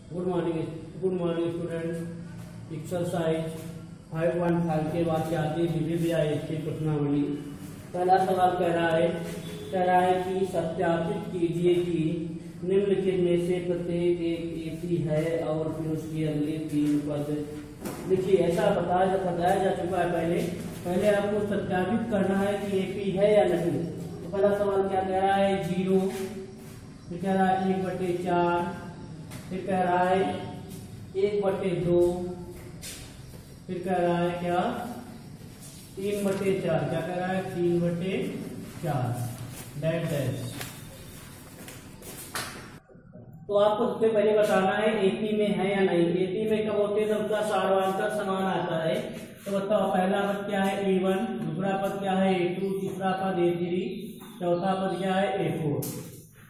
Good morning student. Exercise 5.5 के वाक्यात्मक विभिन्न प्रश्नावली। पहला सवाल कह रहा है कि सत्यापित कीजिए कि निम्नलिखित में से प्रत्येक एक एपी है और फिर उसके अगले 3 पद लिखिए। ऐसा बताया जा चुका है। पहले आपको सत्यापित करना है कि एपी है या नहीं। तो पहला सवाल क्या कह रहा है, 0, फिर कह रहा है 1/4, फिर कह रहा है 1/2, फिर कह रहा है क्या 3/4। क्या कह रहा है 3/4 डैश। तो आपको सबसे पहले बताना है एपी में है या नहीं। एपी में कब होते हैं, सबका सार्वधातुक समान आता है। तो बताओ पहला पद क्या है A1, दूसरा पद क्या है A2, तीसरा पद A3, चौथा पद क्या है A4।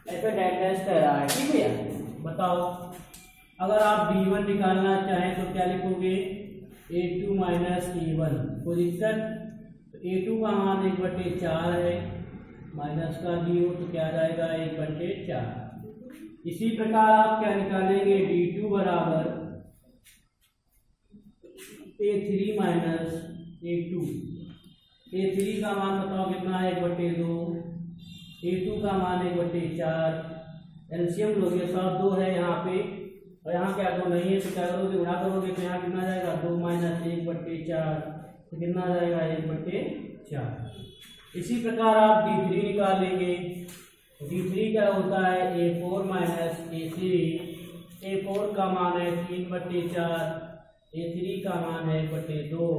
ऐसे डैश कह रहा है। ठीक है, बताओ अगर आप B1 निकालना चाहें तो क्या लिखोगे, A2 माइनस A1। कोई दिक्कत। A2 का मान 1/4 है, माइनस का 0, तो क्या जाएगा 1/4। इसी प्रकार आप क्या निकालेंगे, D2 बराबर A3 माइनस A2। A3 का मान बताओ कितना है 1/2, A2 का मान 1/4। एलसीएम लोगे, 2 है यहाँ पे और यहाँ क्या 2 नहीं है, तो क्या करोगे, गुणा करोगे तो यहाँ कितना जाएगा 2 माइनस 1/4, तो कितना जाएगा 1/4। इसी प्रकार आप D3 निकालेंगे। D3 क्या होता है A4 माइनस A3। A4 का मान है 3/4, A3 का मान है 1/2,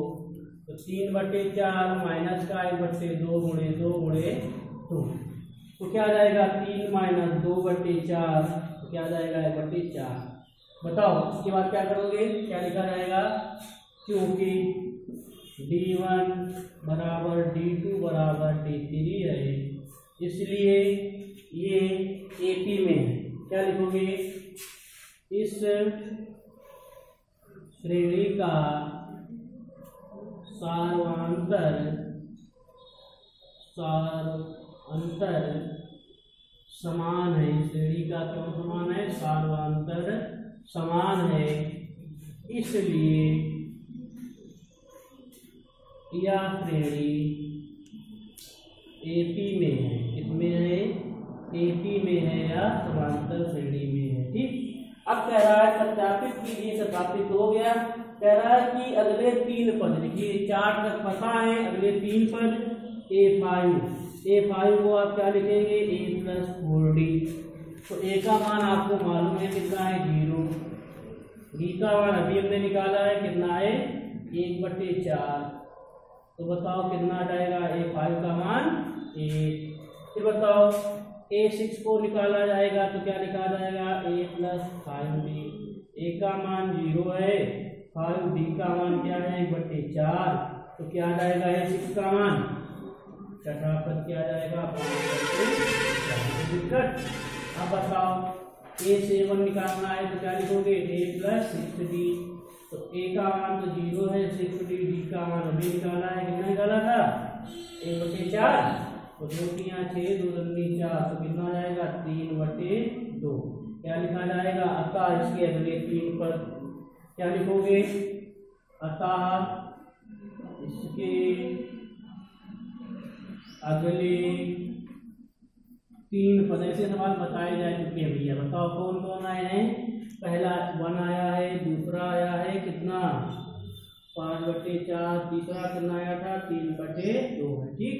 तो 3/4 माइनस का 1/2 गुणे 2 गुणे 2, तो क्या जाएगा 3 माइनस 2/4, तो क्या जाएगा 1/4। बताओ इसके बाद क्या करोगे, क्या लिखा जाएगा, क्योंकि D1 बराबर D2 बराबर D3 है, इसलिए ये एपी में है। क्या लिखोगे, इस श्रेणी का सार्वधातुक समान है। श्रेणी का क्यों समान है, सार्वधातुक समान है, इसलिए यह श्रेणी एपी में है। किसमें है, एपी में है या समांतर श्रेणी में है। ठीक, अब कह रहा है सत्यापित कीजिए। सत्यापित हो गया। कह रहा है कि अगले 3 पद लिखिए। 4 तक पता है, अगले 3 पद A5 को आप क्या लिखेंगे, A+4D। तो A का मान आपको मालूम है कितना है 0, D का मान अभी हमने निकाला है कितना है 1/4। तो बताओ कितना जाएगा, A5 का मान 1। फिर बताओ A6 को निकाला जाएगा तो क्या लिखा जाएगा A+5D। A का मान 0 है, 5D का मान क्या है 1/4, तो क्या जाएगा A6 का मान, छठा पद क्या जाएगा 5/4। दिक्कत। अब बताओ A7 निकालना है तो क्या लिखोगे A+6D। तो A का मान तो 0 है, 6D, D का मान अभी निकाला है, कितना निकाला था 1/4, तो 2 3 6 2 2 4, तो कितना जाएगा 3/2। क्या लिखा जाएगा, अतः इसके अगले 3 पद क्या लिखोगे, अतः इसके अगले 3 पद। ऐसे सवाल बताए जा चुके हैं भैया। बताओ कौन कौन आए हैं। पहला 1 आया है, दूसरा आया है कितना 5/4, तीसरा कितना आया था 3/2 है। ठीक,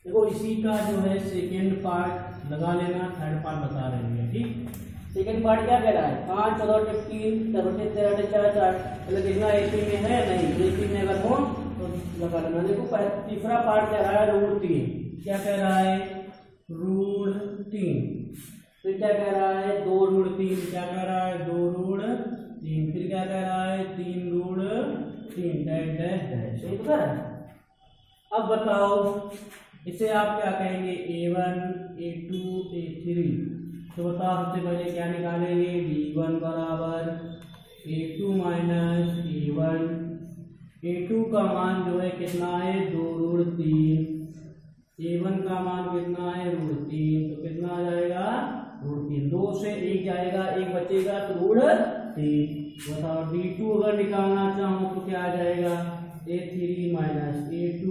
देखो इसी का जो है सेकेंड पार्ट लगा लेना, थर्ड पार्ट बता रहे हैं। ठीक, सेकेंड पार्ट क्या कह रहा है, 5 14 3 13 13 4 मतलब कितना एपी में है नहीं, एपी में अगर हो तो लगा लेना। देखो तीसरा पार्ट कह रहा है √3। क्या कह रहा है √3। फिर क्या कह रहा है 2√3। क्या कह रहा है 2√3। फिर क्या कह रहा है 3√3 डैश। सही बता रहा है। अब बताओ इसे आप क्या कहेंगे A1 A2 A3। तो बताओ सबसे पहले क्या निकालेंगे, D1 बराबर A2 माइनस A1। A2 का मान जो है कितना है 2√3, A1 का मान कितना है √3, तो कितना आ जाएगा √3। 3, 2 से 1 जाएगा, 1 बचेगा तो √3। बताओ D2 अगर निकालना चाहूँ तो क्या आ जाएगा, A3 माइनस A2।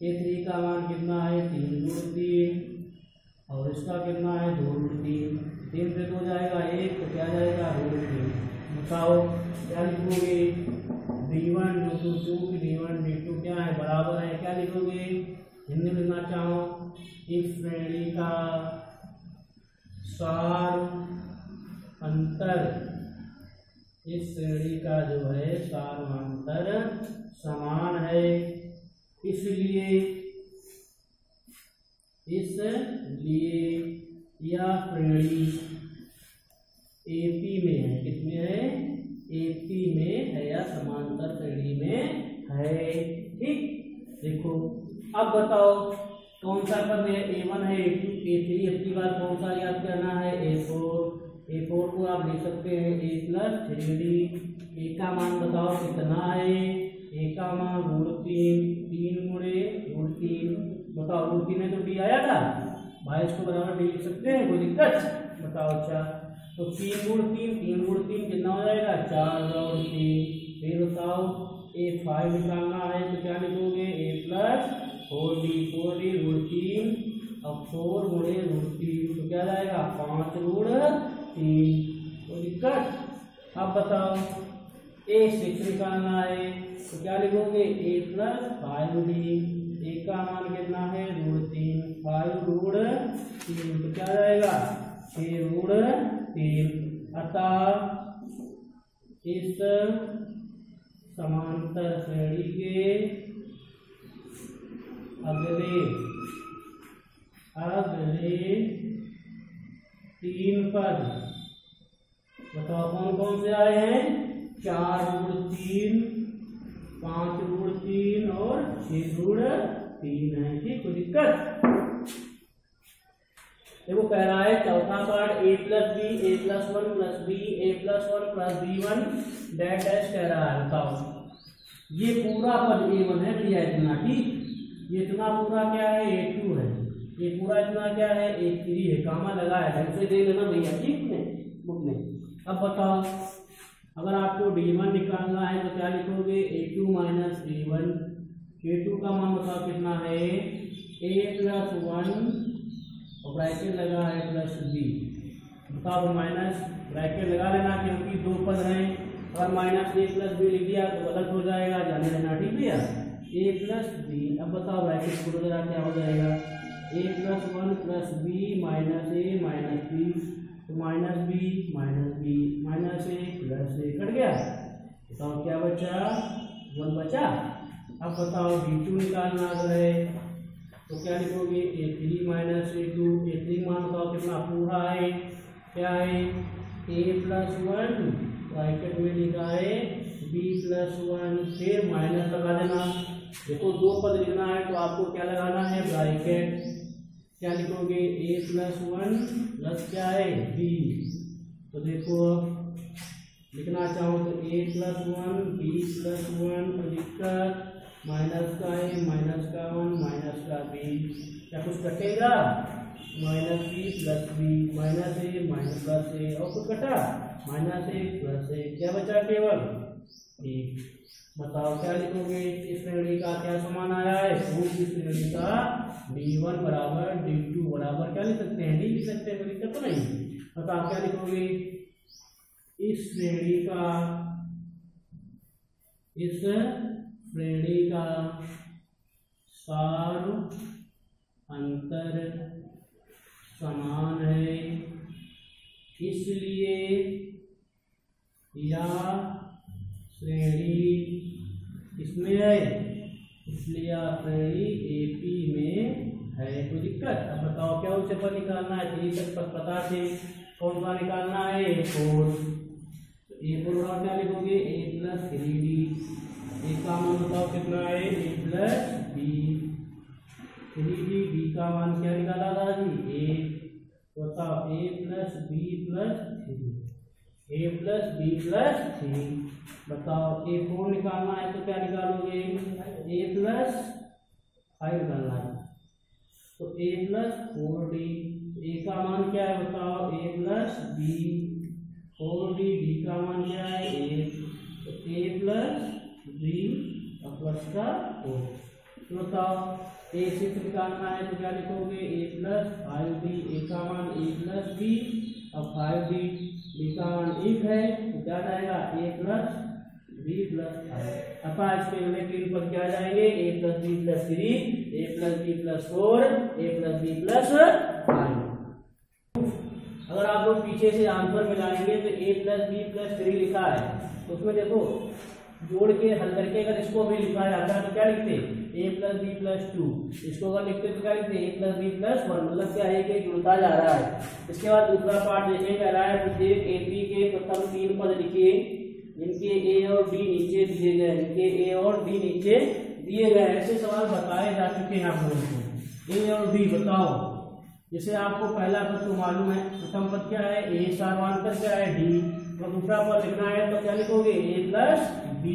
A3 का मान कितना है 3 √3 और इसका कितना है 2 √3। 3 से 2 जाएगा 1 तो क्या जाएगा √3। बताओ क्या लिखोगे, D1 D2 D1 D2 क्या है बराबर है, क्या लिखोगे हिंदी में लिखना चाहो, इस श्रेणी का सार अंतर, इस श्रेणी का जो है सारांतर समान है, इसलिए यह श्रेणी एपी में है। किसमें है, एपी में है या समांतर श्रेणी में है। ठीक, देखो अब बताओ कौन सा पद है, A1 है A2 A3, अपनी बात कौन सा याद करना है A4 को आप लिख सकते हैं A + 3D। A का मान बताओ कितना है, A का मान √3, 3 × √3। बताओ √3 में तो D आया था भाई, इसको बराबर D लिख सकते हैं, कोई दिक्कत बताओ। अच्छा तो 3 × 3 कितना हो जाएगा 4 और 3। फिर बताओ A5 निकालना है तो क्या लिखोगे A + 4D √3 अब 4 × √3 तो क्या जाएगा 5 √3। कोई दिक्कत। अब बताओ A6 निकालना है तो क्या लिखोगे A + 5D। A का मान कितना है √3, 5 √3 तो क्या जाएगा 6 √3। अतः इस समांतर श्रेणी के अगले 3 पद बताओ कौन कौन से आए हैं, 4 √3, 5 √3 और 6 √3 है। ठीक, कोई दिक्कत। देखो कह रहा है चौथा part A + B A + 1 + B A + 1 + B1 dash dash कह रहा है। बताओ ये पूरा पद A1 है भैया इतना, ठीक, ये इतना पूरा क्या है A2 है, ये पूरा इतना क्या है A3 है, कामा लगा है, ढंग से देख लेना भैया ठीक है बुक में। अब बताओ अगर आपको D1 निकालना है तो क्या लिखोगे A2 - A1। A2 का मान बताओ कितना है A + 1 और ब्रैकेट लगा है +B। बताओ माइनस ब्रैकेट लगा लेना क्योंकि 2 पद हैं, अगर -A + B लिख दिया तो गलत हो जाएगा, जाने देना ठीक भैया। A + B, अब बताओ ब्रैकेट खोलो जरा क्या हो जाएगा A + 1 + B - A - B तो -B -A कट गया। बताओ क्या बचा 1 बचा। अब बताओ D2 निकालना अगर है तो क्या लिखोगे A3 - A2। A3 मान बताओ कितना पूरा है, क्या है A + 1 ब्रैकेट में लिखा है B + 1 फिर माइनस लगा देना। देखो 2 पद लिखना है तो आपको क्या लगाना है ब्रैकेट, क्या लिखोगे A + 1 प्लस क्या है B। तो देखो लिखना चाहो तो A + 1 B + 1 तो दिक्कत माइनस का है माइनस का 1 माइनस का B, क्या कुछ कटेगा -B + B -A और कुछ कटा -A क्या बचा केवल 1। बताओ क्या लिखोगे, इस श्रेणी का क्या समान आया है, पूरी श्रेणी का D1 = D2 बराबर क्या लिख सकते हैं D लिख सकते हैं, कोई दिक्कत तो नहीं। बताओ क्या लिखोगे, इस श्रेणी का सार अंतर समान है, इसलिए यह श्रेणी किसमें है, इसलिए यह श्रेणी एपी में है। कोई दिक्कत। अब बताओ क्या उसे पर निकालना है, 3 तक पर पता थे, कौन सा निकालना है A4। तो A4 और क्या लिखोगे A + 3D। A का मान बताओ कितना है A + B 3D। B का मान क्या निकाला था जी 1। बताओ A + B + 3 A + B + 3। बताओ A4 निकालना है तो क्या निकालोगे A + 5 निकालना है तो A + 4D। A का मान क्या है बताओ प्लस बी 4d, डी का मान क्या है 1, तो a प्लस बी और प्लस का 4। तो बताओ a सिर्फ निकालना है तो क्या लिखोगे a प्लस 5d, a का मान a प्लस b और 5d, b का मान 1 है तो क्या जाएगा a प्लस b प्लस 5। अब इसके अगले तीन पद क्या जाएंगे a plus b plus 3, a plus b plus 4, a plus b plus 5। अगर आप लोग पीछे से आंसर मिलाएंगे तो a प्लस b प्लस 3 लिखा है तो उसमें देखो जोड़ के हल करके अगर इसको भी लिखा जाता है तो क्या लिखते a प्लस बी प्लस 2, इसको अगर लिखते तो क्या लिखते a प्लस बी प्लस 1, मतलब क्या है कि जुड़ता जा रहा है। इसके बाद दूसरा पार्ट देखें, कह रहा है प्रत्येक AP के प्रथम 3 पद लिखिए जिनके a और d नीचे दिए गए, जिनके a और d नीचे दिए गए। ऐसे सवाल बताए जा चुके हैं आप लोगों को। a और d बताओ, जैसे आपको पहला पद तो मालूम है, प्रथम पद क्या है a समांतर क्या है d, तो दूसरा पद लिखना है तो क्या लिखोगे a प्लस b,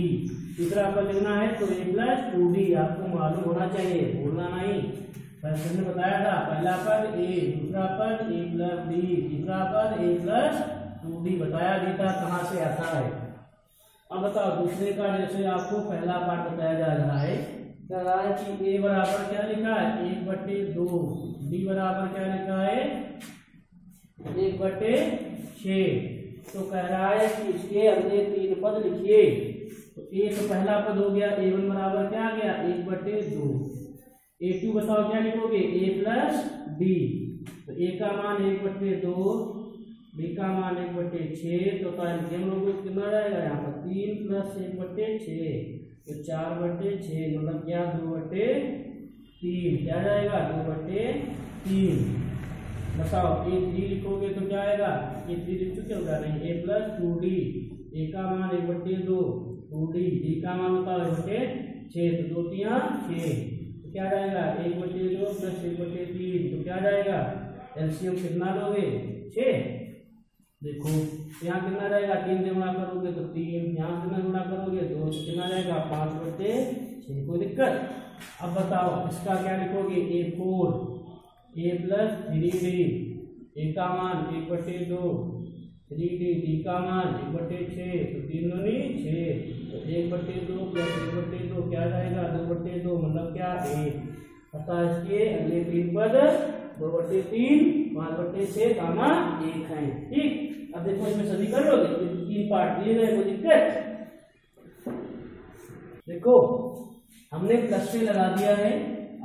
तीसरा पद लिखना है तो a प्लस 2d। आपको मालूम होना चाहिए, भूलना नहीं। फर्स्ट ने बताया था पहला पद a, दूसरा पद a प्लस b, तीसरा पद a प्लस 2d बताया भी था कहाँ से आता है। अब बताओ दूसरे का, जैसे आपको पहला पार्ट बताया जा रहा है, कह रहा है कि a बराबर क्या लिखा है 1/2, d बराबर क्या लिखा है 1/6। तो कह रहा है कि इसके अगले 3 पद लिखिए। तो a तो पहला पद हो गया, a1 बराबर क्या आ गया 1/2, a2 बताओ क्या लिखोगे a प्लस d, तो a का मान 1/2, b का मान 1/6, तो हम लोग को कितना जाएगा यहाँ पर 3 प्लस 1/6, तो 4/6, मतलब क्या 2/3, क्या जाएगा 2/3। बताओ a3 लिखोगे तो क्या आएगा, a3 लिख चुके होगा नहीं, a प्लस 2d, a का मान 1/2, 2d, d का मान होता है 1/6, तो 2 3 6, तो क्या जाएगा 1/2 प्लस 1/3, तो क्या जाएगा एलसीएम कितना लोगे 6। देखो यहाँ कितना जाएगा 3 से गुणा करोगे तो 3, यहाँ कितना गुणा करोगे 2, तो कितना जाएगा 5/6। कोई दिक्कत। अब बताओ इसका क्या लिखोगे a4, a plus 3d, a का मान 1/2, 3d, d का मान 1/6, तो 3 दूनी 6, तो 1/2 प्लस 1/2 क्या जाएगा 2/2, मतलब क्या 1। अतः इसके अगले 3 पद 2/3, 5/6, 1 है। ठीक, अब देखो इसमें सभी कर लोगे, 3 पार्ट दिए गए, कोई दिक्कत। देखो हमने प्लस से लगा दिया है,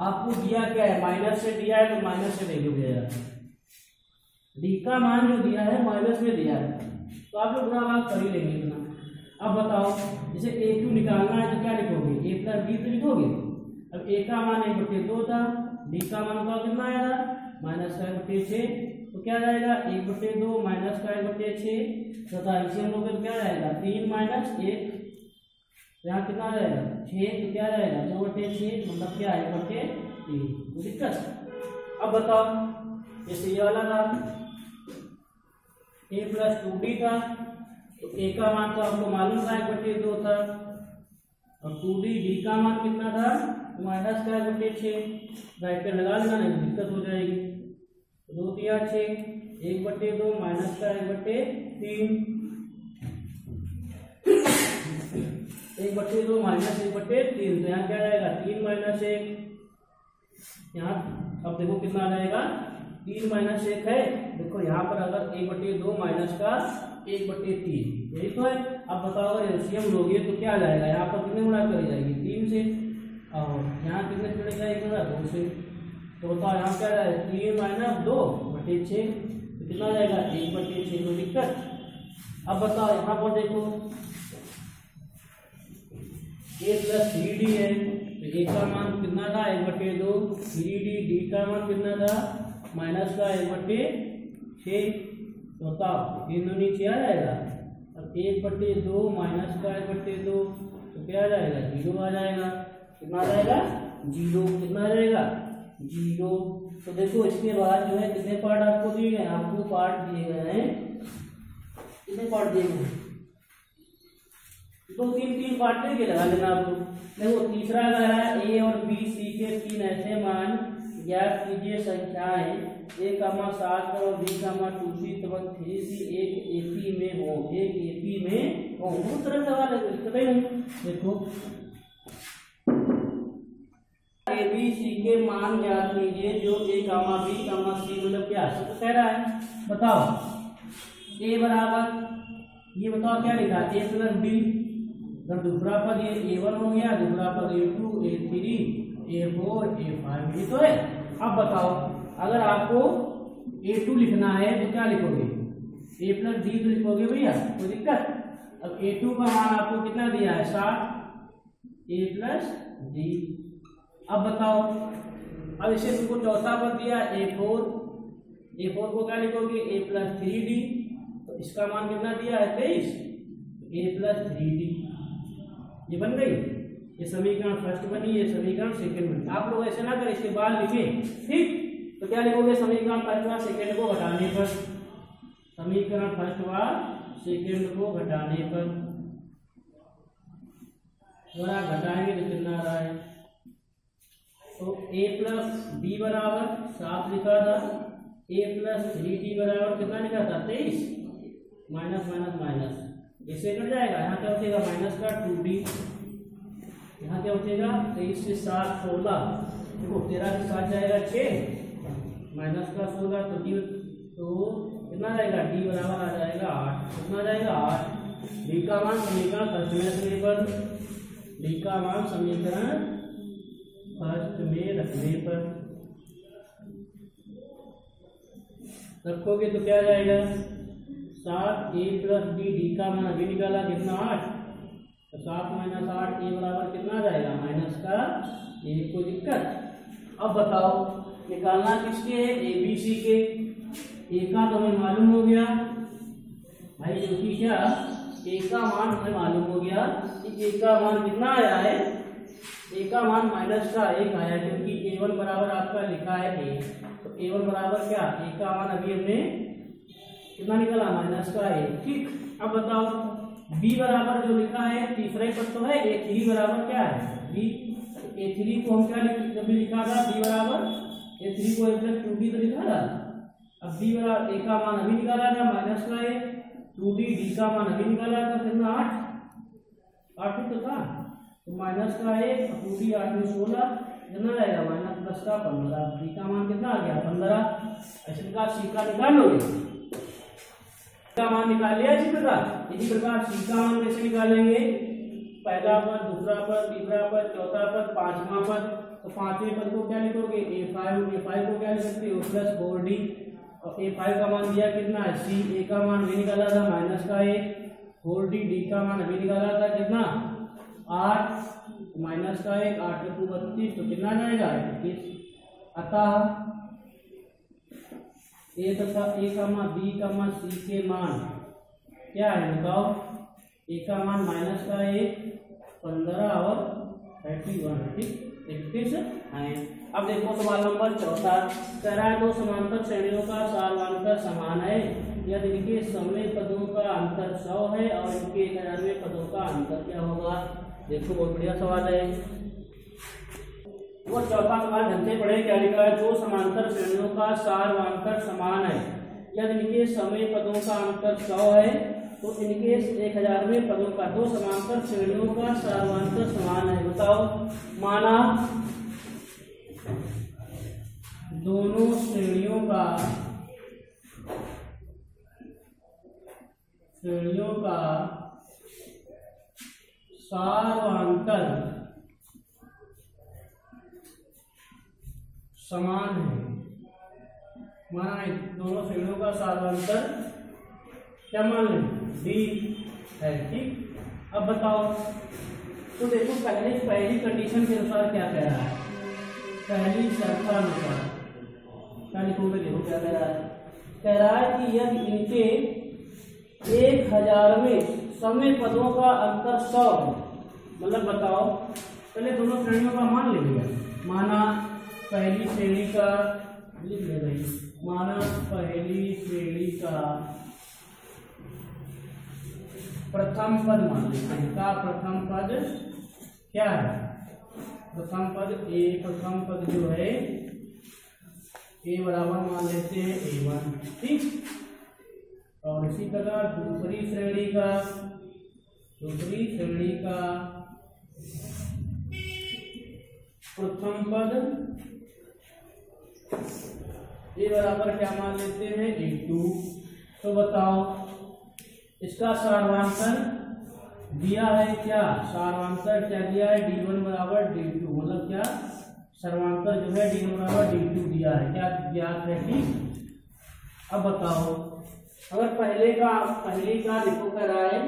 आपको दिया क्या है माइनस से दिया है, तो माइनस से वैल्यू दिया है, डी का मान जो दिया है माइनस में दिया है, तो आप लोग पूरा बात कर ही लेंगे इतना। अब बताओ जैसे a2 निकालना है तो क्या लिखोगे a प्लस b तो लिखोगे। अब a का मान 1/2 था, d का मान का कितना आया था -1/6, तो क्या जाएगा 1/2 माइनस का 1/6, तथा इसे हम लोग क्या जाएगा 3 - 1, यहाँ कितना जाएगा 6, तो क्या जाएगा 2/6, मतलब क्या 1/3। दिक्कत। अब बताओ जैसे ये वाला था a प्लस 2d था, तो a का मान तो आपको मालूम था 1/2 था, और 2d d का मान कितना था माइनस का 1/6, ब्रैकेट लगा लेना नहीं दिक्कत हो जाएगी। 2 3 6, 1/2 माइनस का 1/3, 1/2 माइनस 1/3, तो यहाँ क्या जाएगा 3 - 1, यहाँ अब देखो कितना आ जाएगा 3 - 1 है। देखो यहाँ पर अगर 1/2 माइनस का 1/3, यही तो है। अब बताओ अगर एलसीएम लोगे तो क्या आ जाएगा, यहाँ पर कितने गुणा करी जाएगी 3 से, और यहाँ कितने चढ़े जाएगी 2 से, तो बताओ यहाँ क्या जाएगा 3 - 2/6, तो कितना आ जाएगा 1/6। कोई दिक्कत। अब बताओ यहाँ पर देखो a प्लस 3d है, तो a का मान कितना था 1/2, 3d, d का मान कितना था माइनस का 1/6, तो बताओ 3 दूनी 6 आ जाएगा। अब 1/2 माइनस का 1/2, तो क्या आ जाएगा 0 आ जाएगा। कितना आ जाएगा 0, कितना आ जाएगा 0। तो देखो इसके बाद जो है कितने पार्ट आपको दिए गए, आपको पार्ट दिए गए हैं, कितने पार्ट दिए गए 2 3 पार्ट देके लगा लेना आप लोग। देखो तीसरा कह रहा है a और b c के 3 ऐसे मान ज्ञात कीजिए संख्याएं a,7 और b,2c तब 3c एक AP में हो, एक AP में हो। बहुत तरह सवाल है, इसका नहीं देखो ABC के मान ज्ञात कीजिए जो a,b,c मतलब क्या तो कह रहा है। बताओ a बराबर, ये बताओ क्या लिखा a प्लस b, अगर दूसरा पद ये a1 हो गया, दूसरा पद a2 a3 a4 a5 ये तो है। अब बताओ अगर आपको a2 लिखना है तो क्या लिखोगे, a प्लस d तो लिखोगे भैया, कोई दिक्कत। अब a2 का मान आपको कितना दिया है 7, a प्लस d। अब बताओ अब इसे तुमको चौथा पद दिया a4 को क्या लिखोगे a प्लस 3d, तो इसका मान कितना दिया है 23, a प्लस 3d ये बन गई। ये समीकरण फर्स्ट बनी, ये समीकरण सेकंड बनी। आप लोग ऐसे ना करें, इसके बाद लिखें ठीक। तो क्या लिखोगे, समीकरण फर्स्ट व सेकंड को घटाने पर, समीकरण फर्स्ट व सेकंड को घटाने पर अगर आप घटाएंगे तो कितना आ रहा है, तो a प्लस b बराबर 7 लिखा था, a प्लस 3d बराबर कितना लिखा था 23, माइनस माइनस माइनस इससे कट जाएगा, यहाँ क्या बचेगा माइनस का 2d, यहाँ क्या बचेगा 23 से 7 16, देखो 13 के साथ जाएगा 6 माइनस का 16 तो d तो कितना जाएगा d बराबर आ जाएगा 8, कितना जाएगा 8। d का मान समीकरण फर्स्ट में रखने पर, d का मान समीकरण फर्स्ट में रखने पर रखोगे तो क्या जाएगा 7 a प्लस d, d का मान अभी निकाला कितना 8, तो 7 माइनस 8 a बराबर कितना आ जाएगा माइनस का 1, कोई दिक्कत। अब बताओ निकालना किसके है ABC के, a का तो हमें मालूम हो गया भाई, क्योंकि क्या a का मान हमें मालूम हो गया कि a का मान कितना आया है, a का मान माइनस का 1 आया, क्योंकि a1 बराबर आपका लिखा है a, तो a1 बराबर क्या a का मान अभी हमने कितना निकाला माइनस का 1 ठीक। अब बताओ b बराबर जो लिखा है तीसरा ही पद तो है, a3 बराबर क्या है b, a3 को हम क्या कभी लिखा था b बराबर a3 को a प्लस 2d तो लिखा था। अब b बराबर a का मान अभी निकाला था माइनस का 1, 2d d का मान अभी निकाला था कितना 8 तो था, तो माइनस का 1 2d 8 में 16 कितना रहेगा माइनस प्लस का 15, d का मान कितना आ गया 15। ऐसे प्रकार c का निकाल लोगे, का मान निकाल लिया इसी प्रकार c का मान कैसे निकालेंगे, पहला पद दूसरा पद तीसरा पद चौथा पद पांचवा पद, तो पांचवें पद को क्या लिखोगे a5 को क्या लिख सकते हो प्लस 4d, और a5 का मान दिया कितना है c, a का मान भी निकाला था माइनस का 1, 4d d का मान अभी निकाला था कितना 8 माइनस का 1, 8 में 2 32 तो कितना जाएगा 21। अतः a तथा a b c के मान क्या है बताओ, a का मान माइनस का 1 15 और 31 ठीक 31 है। अब देखो सवाल नंबर 4 कह रहा है दो समांतर श्रेणियों का सार्वंतर समान है यदि इनके समय पदों का अंतर 100 है और इनके 1000वें पदों का अंतर क्या होगा। देखो बहुत बढ़िया सवाल है, वो चौथा सवाल ढंग से पढ़े। क्या लिखा है, दो समांतर श्रेणियों का सार्वंतर समान है यदि इनके समय पदों का अंतर 100 है तो इनके 1000वें पदों का, दो समांतर श्रेणियों का सार्वंतर समान है। बताओ, माना दोनों श्रेणियों का सार्वंतर समान है। माना दोनों श्रेणियों का सार्वंतर क्या मान लें डी है ठीक। अब बताओ, तो देखो पहली कंडीशन के अनुसार क्या कह रहा है, पहली शर्तानुसार क्या लिखोगे, देखो क्या कह रहा है कि यदि इनके 1000वें समय पदों का अंतर 100 है, मतलब बताओ पहले दोनों श्रेणियों का मान ले लिया। माना पहली श्रेणी का लिख ले भाई, माना पहली श्रेणी का प्रथम पद मान लेते हैं। का प्रथम पद क्या है, प्रथम पद जो है ए बराबर मान लेते हैं A1, ठीक। और इसी प्रकार दूसरी श्रेणी का प्रथम पद ए बराबर क्या मान लेते हैं A2। तो बताओ इसका सारांतर दिया है क्या, सारांतर क्या दिया है, D1 बराबर D2, मतलब क्या सर्वांतर जो है D1 बराबर D2 दिया है, क्या ज्ञात है, ठीक। अब बताओ अगर पहले का देखो कह रहा है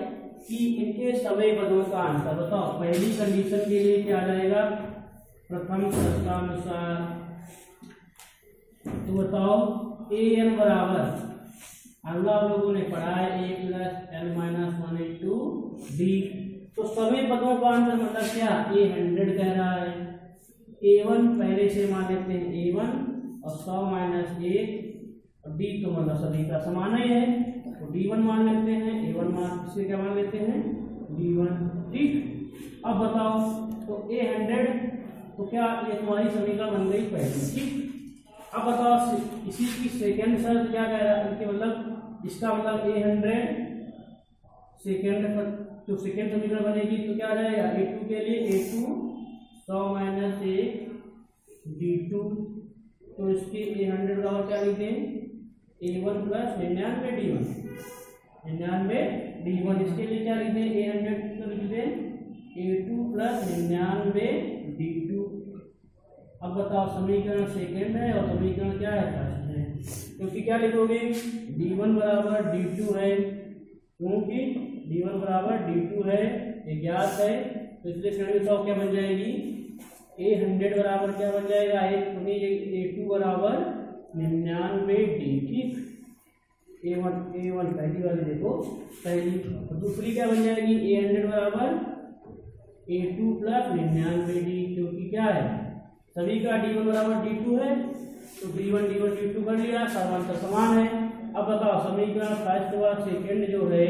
कि इनके सभी पदों का अंतर बताओ। पहली कंडीशन के लिए क्या आ जाएगा, प्रथम शर्तानुसार। तो बताओ an बराबर अगला आप लोगों ने पढ़ा है a + n - 1 इंटू d। तो सभी पदों का अंतर मतलब क्या, a 100 कह रहा है। a1 पहले से मान लेते हैं a1 और 100 - 1 और d तो मतलब सभी का समान ही है, तो d1 मान लेते हैं, a1 मान इसे क्या मान लेते हैं d1, ठीक। अब बताओ तो a 100 तो क्या ये तुम्हारी समीकरण बन गई पहली, ठीक। अब बताओ इसी की सेकंड शर्त क्या कह रहा है, इनके मतलब इसका मतलब a 100 सेकंड जो सेकंड समीकरण बनेगी तो क्या आ जाएगा, a2 के लिए a2 100 - 1 d2। तो इसके a 100 बराबर क्या लिखते हैं a1 + 99 d1, 99 d1। इसके लिए क्या लिखते हैं a 100 तो लिखते हैं a2 + 99 d2। अब बताओ समीकरण सेकंड है और समीकरण क्या है, फर्स्ट है, क्योंकि क्या लिखोगे d1 बराबर d2 है, क्योंकि d1 बराबर d2 है, ये ज्ञात है। तो इसलिए श्रेणी 100 क्या बन जाएगी, a 100 बराबर क्या बन जाएगा, a2 बराबर 99 d, ठीक। a1 पहली वाली देखो पहली, तो दूसरी क्या बन जाएगी a 100 बराबर a2 + 99 d, क्योंकि क्या है सभी का d1 बराबर d2 है, तो d1 d2 कर लिया, सर्वांतर समान है। अब बताओ समीकरण फर्स्ट व सेकंड जो है,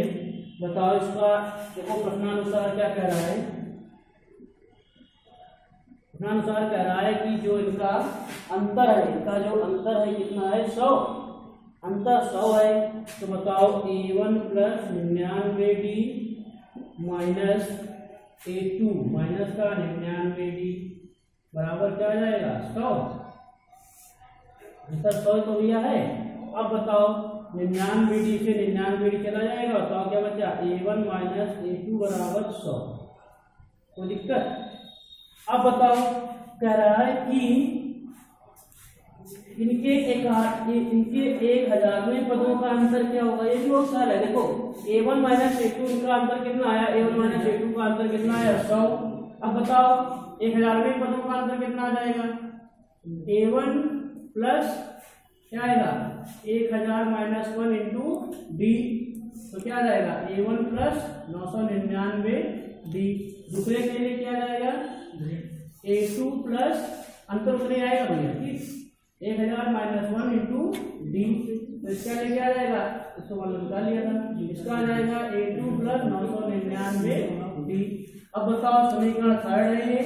बताओ इसका देखो प्रश्नानुसार क्या कह रहा है, प्रश्नानुसार कह रहा है कि जो इनका अंतर है, इनका जो अंतर है कितना है 100, अंतर 100 है। तो बताओ a1 + 99 d minus a2 minus का 99 d बराबर क्या आ जाएगा 100, अंतर 100 तो दिया है। अब बताओ 99 d से 99 d चला जाएगा, बताओ क्या बचा a1 - a2 बराबर 100, कोई दिक्कत। अब बताओ कह रहा है कि इनके 1000वें पदों का अंतर क्या होगा, ये भी बहुत साल है। देखो a1 - a2 इनका अंतर कितना आया, a1 - a2 का अंतर कितना आया 100। अब बताओ 1000वें पदों का अंतर कितना आ जाएगा, a1 प्लस क्या आएगा 1000 - 1 इंटू d, तो क्या आ जाएगा a1 + 999 d। दूसरे के लिए क्या जाएगा a2 प्लस अंतर उतने आएगा भैया, ठीक, 1000 - 1 इंटू d। तो इसका लिए क्या जाएगा, इसको मतलब निकाल लिया था, इसका आ जाएगा a2 + 999 d। अब बताओ समीकरण थर्ड है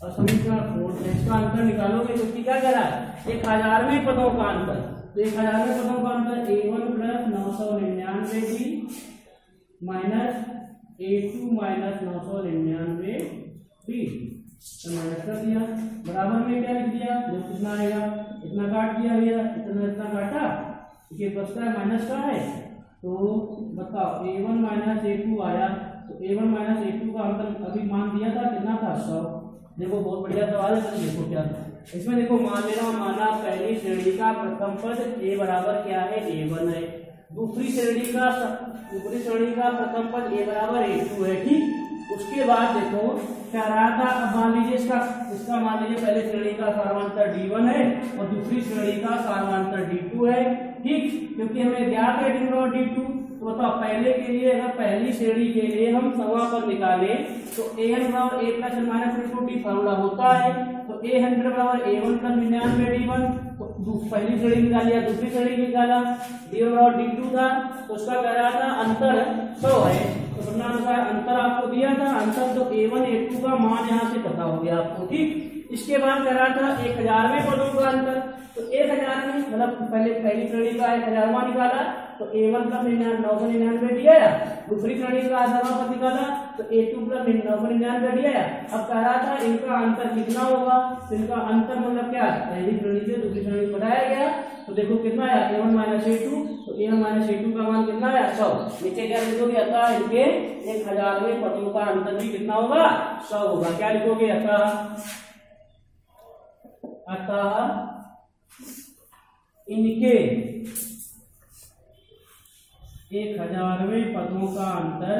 और समीकरण फोर्थ है, इसका अंतर निकालोगे तो क्या कह रहा है 1000वें पदों का अंतर, तो 1000वें पदों का अंतर a1 + 999 d minus a2 - 999 d, तो माइनस कर दिया, बराबर में क्या लिख दिया, जो कितना आएगा इतना काट दिया भैया, इतना काटा, ये बचता है माइनस का है। तो बताओ a1 - a2 आया, तो a1 - a2 का अंतर अभी मान दिया था कितना था 100। देखो बहुत बढ़िया सवाल है, तो देखो क्या इसमें देखो मान लेना, माना पहली श्रेणी का प्रथम पद a बराबर क्या है a1 है, दूसरी श्रेणी का प्रथम पद a बराबर a2 है, ठीक। उसके बाद देखो क्या रहा था, अब मान लीजिए इसका मान लीजिए पहले श्रेणी का सार्वंतर d1 है और दूसरी श्रेणी का सार्वंतर d2 है, ठीक, क्योंकि हमें ज्ञात है d1 और d2। तो बताओ पहले के लिए, अगर पहली श्रेणी के लिए हम समापन निकाले तो an बराबर a + n - d फार्मूला होता है, तो a 100 बराबर a1 + 99 d1। तो पहली श्रेणी निकाली या दूसरी श्रेणी निकाला, d1 बराबर d2 था, तो उसका कह रहा था अंतर 100 है, तो प्रश्नानुसार अंतर आपको दिया था, अंतर तो a1 a2 का मान यहाँ से पता हो गया आपको, ठीक। इसके बाद कह रहा था 1000वें पदों का अंतर, तो 1000 में मतलब पहली श्रेणी का 1000वां निकाला तो A1 प्लस 999 डी आया, दूसरी श्रेणी का 1000वां पद निकाला तो A2 प्लस 999 डी आया। अब कह रहा था इनका अंतर कितना होगा, तो इनका अंतर मतलब क्या, पहली श्रेणी से दूसरी श्रेणी में बढ़ाया गया तो देखो कितना आया A1 माइनस A2, तो A1 माइनस A2 का मान कितना आया 100। नीचे क्या लिखोगे, अतः इनके 1000वें पदों का अंतर भी कितना होगा 100 होगा। क्या लिखोगे, अतः इनके 1000वें पदों का अंतर,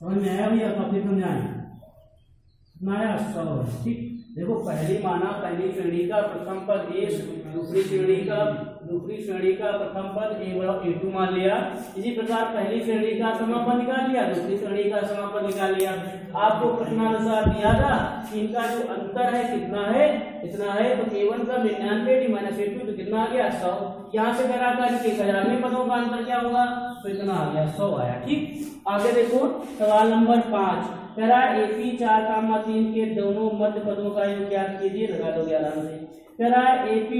समझ में आया भैया, काफी समझाएं कितना आया 100। ठीक, देखो पहली माना पहली श्रेणी का प्रथम पद A, दूसरी श्रेणी का प्रथम पद A2 मान लिया। इसी प्रकार पहली श्रेणी का समापन निकाल लिया, दूसरी श्रेणी का समापन निकाल लिया। आपको प्रश्नानुसार दिया था कि इनका जो अंतर है कितना है, इतना है, तो A1 का 99 डी माइनस A2 तो कितना आ गया 100। यहाँ से कह रहा था कि 1000वें पदों का अंतर क्या होगा, तो इतना आ गया 100 आया। ठीक, आगे देखो सवाल नंबर 5 कह रहा है AP 4,3 के दोनों मध्य पदों का योग ज्ञात कीजिए, लगा दोगे आराम से। कह रहा है AP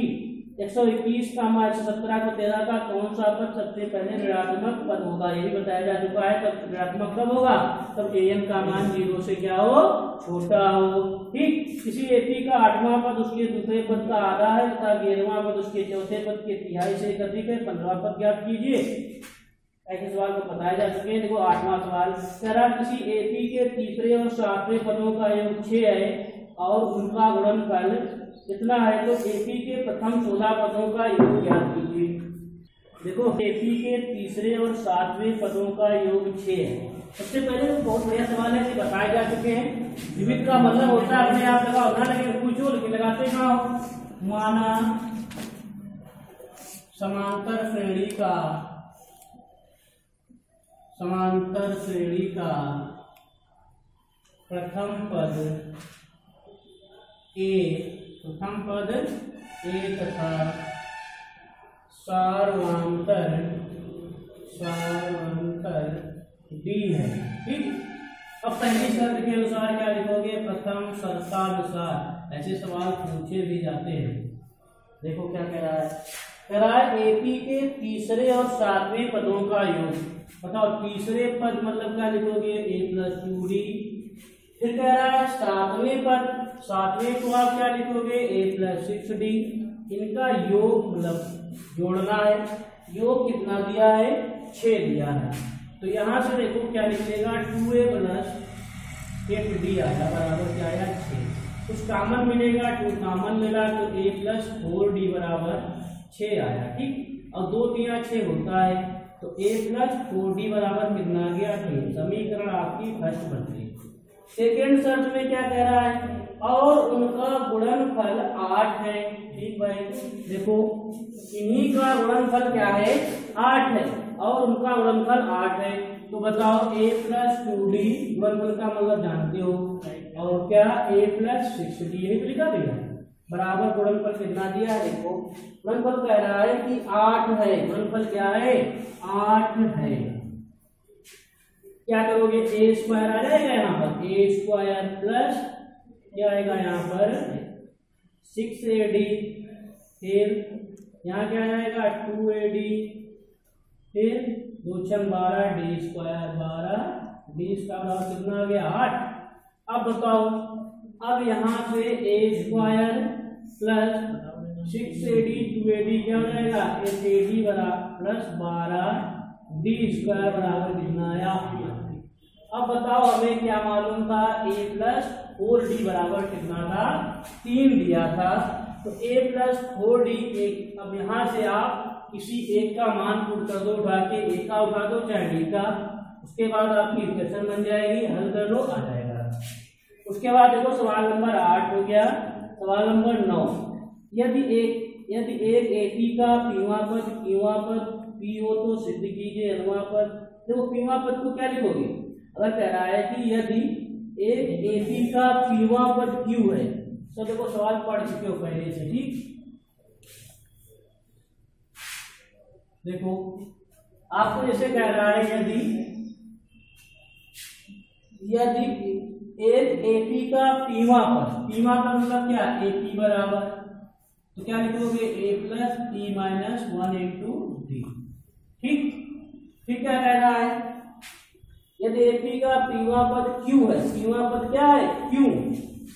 121,117 को 13 का कौन सा पद सबसे पहले ऋणात्मक पद होगा, ये भी बताया जा चुका है। तब ऋणात्मक कब होगा, तब an का मान 0 से क्या हो, छोटा हो। ठीक, किसी AP का 8वां पद उसके दूसरे पद का आधा है तथा 11वां पद उसके चौथे पद के तिहाई से अधिक है, 15वां पद ज्ञात कीजिए। ऐसे सवाल को बताया जा चुके हैं। देखो 8वां सवाल कह रहा किसी AP के तीसरे और 7वें पदों का योग 6 है और उनका गुणनफल कितना है, तो AP के प्रथम 14 पदों का योग ज्ञात कीजिए। देखो AP के तीसरे और 7वें पदों का योग 6 है। सबसे पहले तो बहुत बढ़िया सवाल है कि बताए जा चुके हैं। विविध का मतलब होता है अपने आप लगाओ ना लगे पूछो, लेकिन लगाते कहाँ हो। माना समांतर श्रेणी का प्रथम पद A तथा सार्वंतर D है। ठीक, अब पहली शर्त के अनुसार क्या लिखोगे, प्रथम शर्तानुसार। ऐसे सवाल पूछे भी जाते हैं। देखो क्या कह रहा है AP के तीसरे और 7वें पदों का योग। बताओ तीसरे पद मतलब क्या लिखोगे, A प्लस 2D। फिर कह रहा है 7वें पद, 7वें को आप क्या लिखोगे, A प्लस 6D। इनका योग मतलब जोड़ना है। योग कितना दिया है, 6 दिया है। तो यहां से देखो क्या निकलेगा, 2A प्लस 8D आया बराबर क्या आया 6। कुछ कामन मिलेगा, 2 कामन मिला तो A प्लस 4D बराबर 6 आया। ठीक, और 2 3 6 होता है तो A प्लस 4D बराबर कितना आ गया 6। समीकरण आपकी फर्स्ट बन गई। सेकेंड शर्त में क्या कह रहा है, और उनका गुणनफल 8 है। ठीक भाई, देखो इन्हीं का गुणनफल क्या है 8 है और उनका गुणनफल 8 है। तो बताओ A प्लस 2D गुणनफल का मतलब जानते हो, और क्या A प्लस 6D यही तो लिखा गया बराबर गुणनफल कितना दिया है। देखो गुणनफल कह रहा है कि 8 है, गुणनफल क्या है 8 है। क्या करोगे, A स्क्वायर आ जाएगा यहाँ पर, A स्क्वायर प्लस क्या आएगा यहाँ पर 6AD। फिर यहाँ क्या आएगा 2AD। फिर 2 6 12 D स्क्वायर 12 D इसका बराबर कितना आ गया 8। अब बताओ, अब यहाँ से A square plus 6AD 2AD क्या हो जाएगा 8AD बराबर प्लस 12 D स्क्वायर बराबर कितना आया। अब बताओ हमें क्या मालूम था, A प्लस 4D बराबर कितना था 3 दिया था। तो A प्लस 4D एक, अब यहाँ से आप किसी एक का मान पुट कर दो, उठा के A का उठा दो चाहे D का, उसके बाद आपकी इक्वेशन बन जाएगी, हल कर लो आ जाएगा। उसके बाद देखो सवाल नंबर 8 हो गया। सवाल नंबर 9, यदि एक AP का पीवा पद P हो तो सिद्ध कीजिए अनवा पद। देखो पीवा पद को क्या लिखोगे, अगर कह रहा है कि यदि एक AP का पीवा पद Q है, तो देखो सवाल पढ़ चुके हो पहले से। ठीक, देखो आपको जैसे कह रहा है यदि एक AP का पीवा पद मतलब क्या AP बराबर तो क्या लिखोगे a plus p minus 1 into D. ठीक, फिर क्या कह रहा है, यदि AP का पीवा पद Q है, पीवा पद क्या है Q,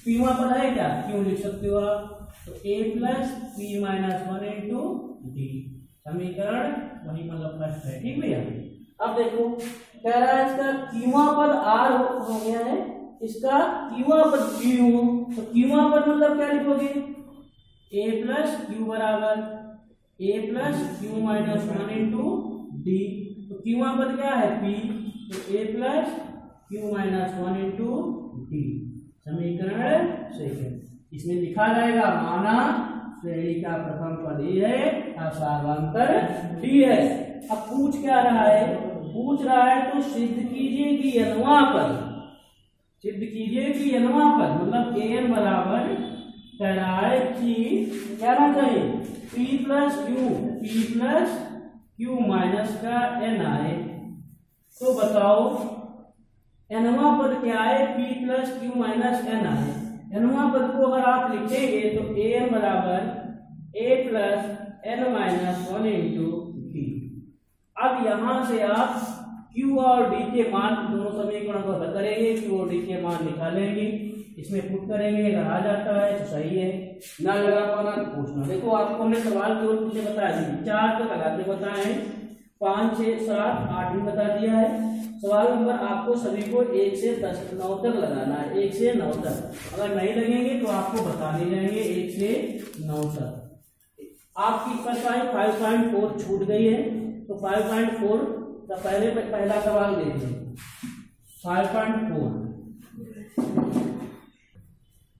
पीवा पद है क्या Q लिख सकते हो आप, तो a plus p minus 1 into D, समीकरण वही मतलब फर्स्ट है। ठीक भैया, अब देखो कह रहा है इसका क्यूआ पद R हो गया है, इसका क्यूआ पद Q हो, तो क्यूआ पद मतलब क्या लिखोगे a प्लस क्यू बराबर a plus Q minus 1 into D, तो क्यूआ पद क्या है P, तो a plus Q minus 1 into D, समीकरण सेकंड। इसमें लिखा जाएगा माना श्रेणी का प्रथम पद ए है और सार्वंतर डी है। अब पूछ क्या रहा है, पूछ रहा है तो सिद्ध कीजिए कि n वां पद, सिद्ध कीजिए कि n वां पद मतलब an बराबर कह रहा है कि क्या ना चाहिए p प्लस क्यू माइनस का n आए, तो बताओ n वां पद क्या है, p plus Q minus n आए। n वां पद को अगर आप लिखेंगे तो an बराबर a plus n minus 1 into D. अब यहां से आप q और d के मान दोनों समीकरणों को हल करेंगे, q और d के मान निकालेंगे, इसमें पुट करेंगे, अगर आ जाता है तो सही है, ना लगा पाना तो पूछना। देखो आपको हमने सवाल केवल पूछे बताया 4 तक लगा के बताए, 5 6 7 8 भी बता दिया है। सवाल नंबर आपको सभी को 1 से 9 तक लगाना है, 1 से 9 तक, अगर नहीं लगेंगे तो आपको बताने जाएंगे 1 से 9 तक। आपकी परछाई 5.4 छूट गई है, तो 5.4 का पहला सवाल देखिए 5.4।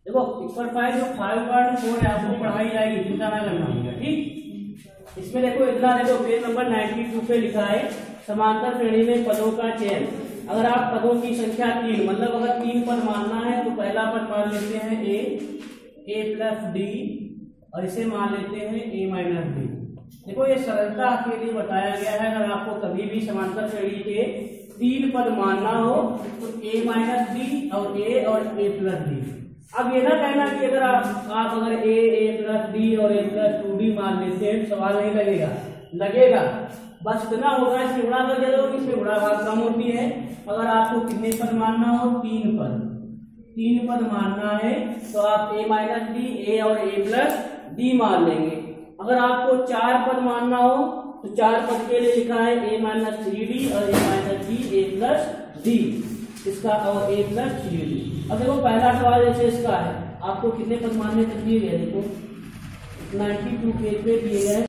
देखो इक्वल 5 जो 5.4 है आपको पढ़ाई जाएगी, चिंता ना करना होगा। ठीक, इसमें देखो इतना देखो पेज नंबर 92 पे लिखा है समांतर श्रेणी में पदों का चयन। अगर आप पदों की संख्या 3 मतलब अगर 3 पद मानना है तो पहला पद मान लेते हैं a प्लस डी और इसे मान लेते हैं a माइनस डी। देखो ये सरलता के लिए बताया गया है, अगर आपको कभी भी समांतर श्रेणी के 3 पद मानना हो तो a माइनस डी और a प्लस डी। अब ये ना कहना कि अगर आप अगर a प्लस डी और a प्लस 2d मान लेते हैं सवाल नहीं लगेगा, लगेगा, बस इतना होगा इसमें उड़ा भाग ज्यादा होगी, इसमें उड़ा भाग कम होती है। अगर आपको कितने पद मानना हो 3 पद मानना है तो आप a माइनस डी a और a प्लस डी मान लेंगे। अगर आपको 4 पद मानना हो तो 4 पद के लिए लिखा है a माइनस 3d और a minus D a plus D इसका और a प्लस 3d। अब देखो पहला सवाल जैसे इसका है, आपको कितने पद मानने तक दिए गए, देखो 92 पेज पे दिए गए